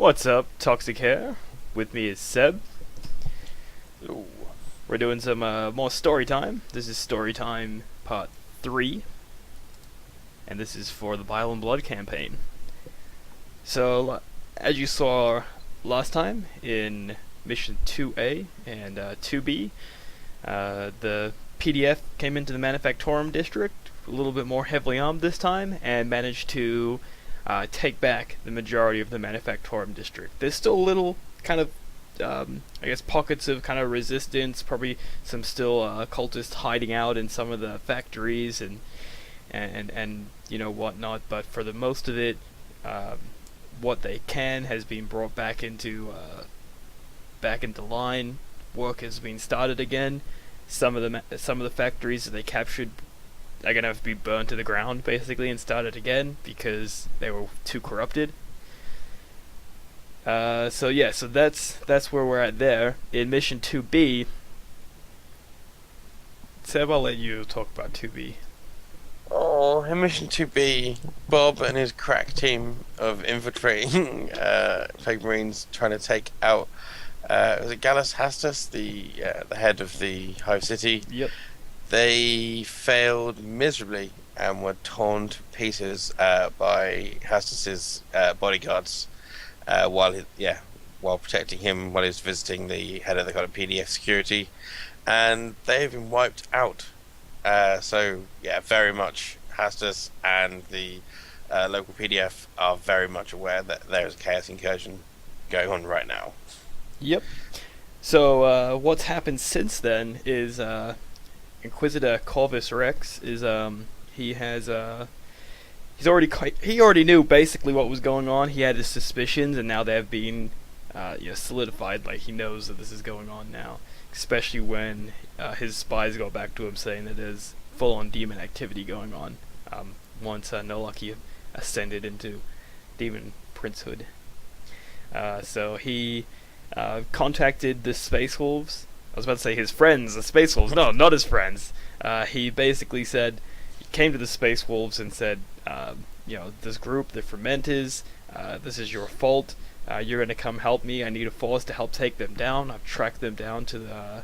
What's up, Toxic Hair? With me is Seb. Ooh. We're doing some more story time. This is story time part 3, and this is for the Bile and Blood campaign. So, as you saw last time in mission 2A and 2B, the PDF came into the Manufactorum district a little bit more heavily armed this time and managed to take back the majority of the Manufactorum district. There's still a little kind of I guess pockets of kind of resistance, probably some still cultists hiding out in some of the factories and you know whatnot. But for the most of it, what they can has been brought back into line. Work has been started again. Some of the factories that they captured are gonna have to be burned to the ground basically and started again because they were too corrupted. So that's where we're at there. In mission 2B, Seb, I'll let you talk about 2B. Oh, in Mission 2B, Bob and his crack team of infiltrating Plague Marines trying to take out was it Gallus Hastus, the head of the Hive City. Yep. They failed miserably and were torn to pieces by Hastus's bodyguards while protecting him while he was visiting the head of the kind of PDF security, and they have been wiped out. Very much Hastus and the local PDF are very much aware that there is a chaos incursion going on right now. Yep. So what's happened since then is Inquisitor Corvus Rex is he already knew basically what was going on. He had his suspicions, and now they have been solidified. Like, he knows that this is going on now, especially when his spies got back to him saying that there's full-on demon activity going on once Nolaki ascended into demon princehood. So he contacted the Space Wolves. I was about to say his friends, the Space Wolves. No, not his friends. He basically said, he came to the Space Wolves and said, this group, the Fermenters, this is your fault. You're going to come help me. I need a force to help take them down. I've tracked them down to the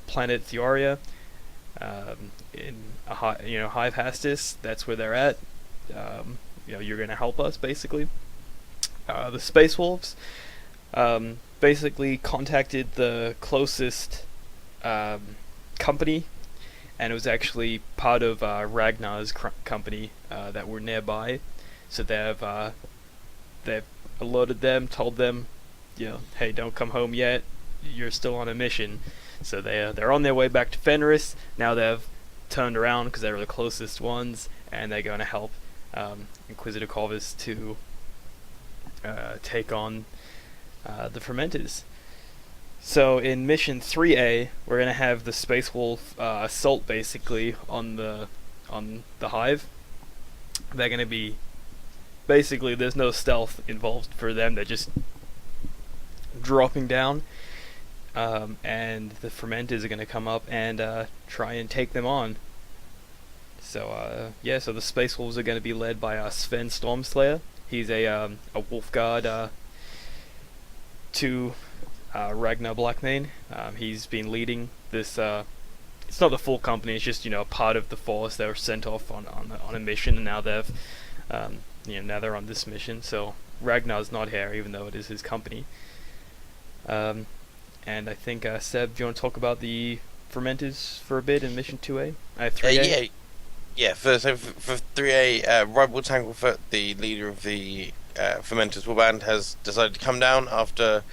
planet Theoria in Hive Hastus. That's where they're at. You're going to help us, basically. The Space Wolves basically contacted the closest company, and it was actually part of Ragnar's company that were nearby. So they've alerted them, told them, hey, don't come home yet. You're still on a mission. So they're on their way back to Fenris. Now they've turned around because they were the closest ones, and they're going to help Inquisitor Corvus to take on the Fermenters. So in mission 3A, we're gonna have the Space Wolf assault basically on the Hive. They're gonna be basically, there's no stealth involved for them. They're just dropping down, and the Fermenters are gonna come up and try and take them on. So so the Space Wolves are gonna be led by Sven Stormslayer. He's a wolf guard to Ragnar Blackmane. He's been leading this. It's not the full company. It's just part of the force. They were sent off on a mission, and now they've now they're on this mission. So Ragnar's not here, even though it is his company. And I think Seb, do you want to talk about the Fermenters for a bit in mission 2A? 3A. For 3A, Rybald Tanglefoot, the leader of the Fermenters Warband, has decided to come down after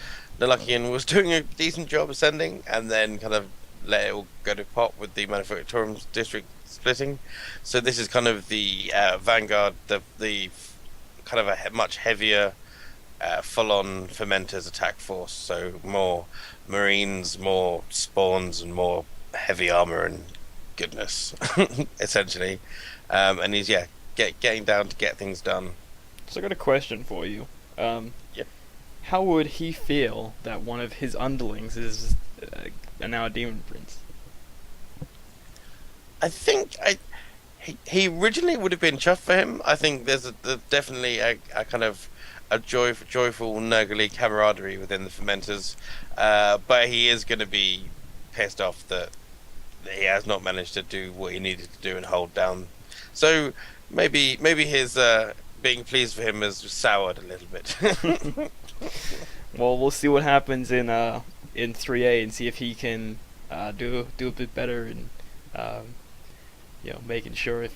Nolakian was doing a decent job ascending, and then kind of let it all go to pot with the Manufactorum district splitting. So this is kind of the vanguard, the kind of a much heavier, full-on Fermenters attack force. So more Marines, more spawns, and more heavy armor and goodness, essentially. And he's getting down to get things done. So I got a question for you. Yep. How would he feel that one of his underlings is now a demon prince? I think he originally would have been chuffed for him. I think there's definitely a kind of a joyful, nurgly camaraderie within the fermenters. But he is going to be pissed off that he has not managed to do what he needed to do and hold down. So maybe his being pleased for him has soured a little bit. Well, we'll see what happens in 3A and see if he can do a bit better and making sure if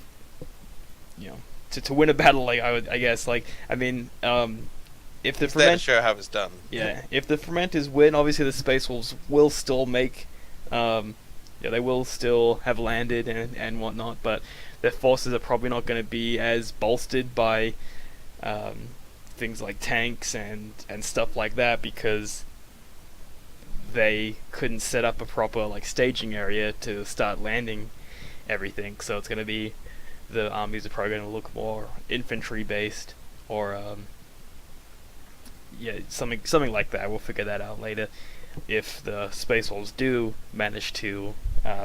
to win a battle, like I guess, like I mean, if the It's there to show how it's done. yeah, if the fermenters win, obviously the Space Wolves will still make, they will still have landed and whatnot, but their forces are probably not going to be as bolstered by things like tanks and stuff like that, because they couldn't set up a proper like staging area to start landing everything. So it's going to be, the armies are probably going to look more infantry based, or something like that. We'll figure that out later. If the Space Wolves do manage to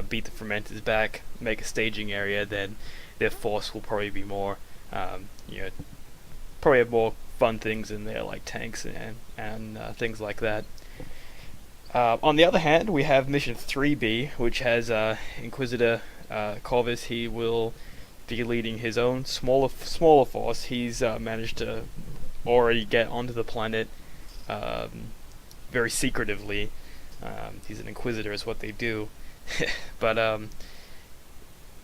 beat the Fermenters back, make a staging area, then their force will probably be more, probably have more fun things in there like tanks and things like that. On the other hand, we have Mission 3B, which has Inquisitor Corvus. He will be leading his own smaller force. He's managed to already get onto the planet very secretively. He's an Inquisitor, is what they do. But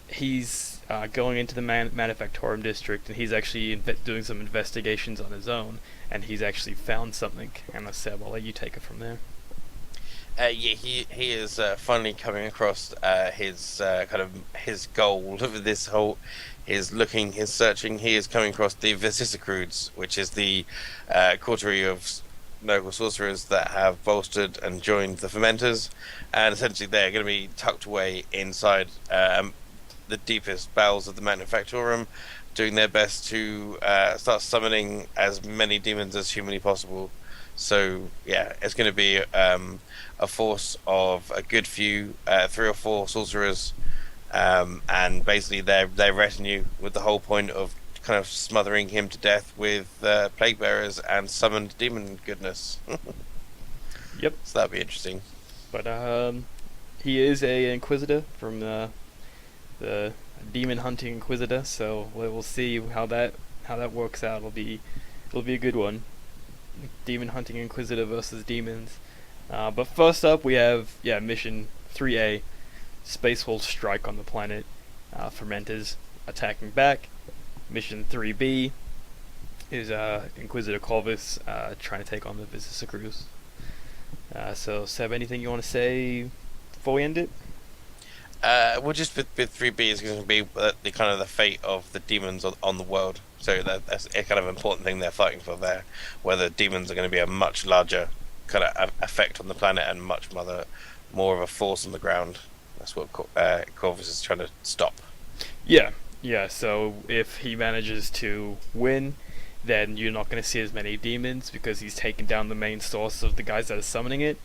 he's going into the Manufactorum district, and he's actually doing some investigations on his own, and he's actually found something. And Seb, I'll let you take it from there. He is finally coming across his kind of his goal of this whole his searching. He is coming across the Vicissicrudes, which is the coterie of noble sorcerers that have bolstered and joined the Fermenters, and essentially they're going to be tucked away inside the deepest bowels of the Manufactorum, doing their best to start summoning as many demons as humanly possible. So yeah, it's going to be a force of a good few, 3 or 4 sorcerers, and basically their retinue, with the whole point of kind of smothering him to death with plague bearers and summoned demon goodness. Yep. So that'd be interesting. But he is a Inquisitor from the demon hunting Inquisitor, so we'll see how that works out. It'll be a good one. Demon hunting Inquisitor versus demons. But first up, we have Mission 3A, Space Wolves strike on the planet. Fermenters attacking back. Mission 3B is Inquisitor Corvus trying to take on the Vicissicrudes. So Seb, anything you want to say before we end it? Well, just with 3B is going to be the kind of the fate of the demons on the world. So that's a kind of important thing they're fighting for there. Whether demons are going to be a much larger kind of effect on the planet and much more of a force on the ground. That's what Corvus is trying to stop. Yeah. So if he manages to win, then you're not going to see as many demons because he's taken down the main source of the guys that are summoning it.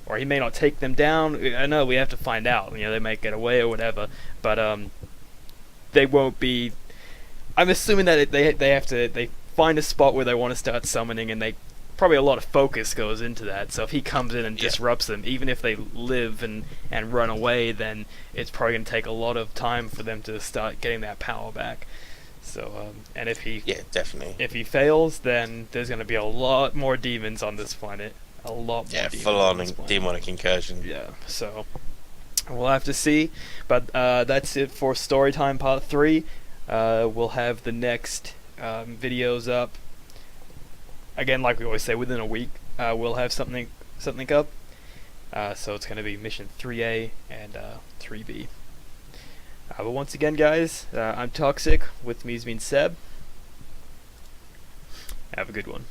Or he may not take them down. I know, we have to find out. They might get away or whatever, but they won't be. I'm assuming that they find a spot where they want to start summoning, and they probably a lot of focus goes into that. So if he comes in and disrupts them, even if they live and run away, then it's probably going to take a lot of time for them to start getting that power back. So and if he definitely, if he fails, then there's going to be a lot more demons on this planet. A lot more demons. Full on demonic incursion. Yeah, so we'll have to see. But that's it for Storytime Part 3. We'll have the next videos up. Again, like we always say, within a week, we'll have something up. So it's going to be Mission 3A and 3B. But once again, guys, I'm Toxic. With me has been Seb. Have a good one.